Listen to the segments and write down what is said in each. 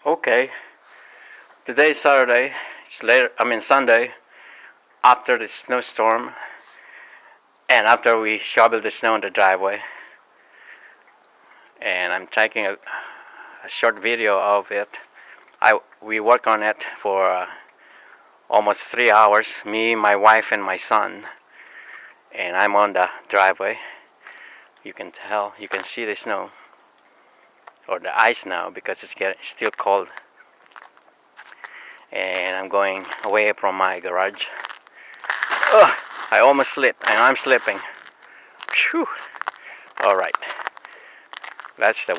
Okay, today is Saturday. It's later. Sunday after the snowstorm, and after we shoveled the snow in the driveway. And I'm taking a short video of it. We work on it for almost 3 hours. Me, my wife, and my son. And I'm on the driveway. You can tell. You can see the snow or the ice now because it's still cold. And I'm going away from my garage. Ugh, I almost slipped, and I'm slipping. Phew. All right, that's the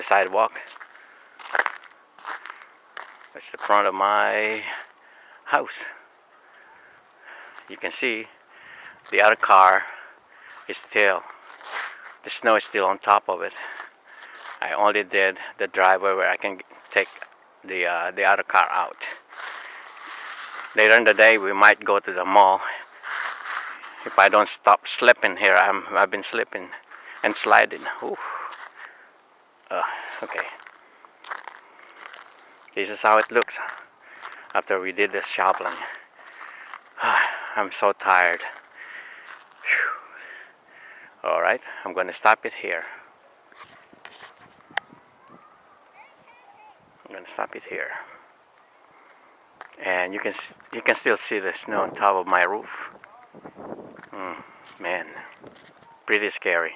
sidewalk. That's the front of my house. You can see the other car is the snow is still on top of it. I only did the driveway where I can take the other car out. Later in the day, we might go to the mall. If I don't stop slipping here, I've been slipping and sliding. Ooh. Okay. This is how it looks after we did this shoveling. I'm so tired. Alright, I'm going to stop it here. And you can still see the snow on top of my roof. Man, pretty scary.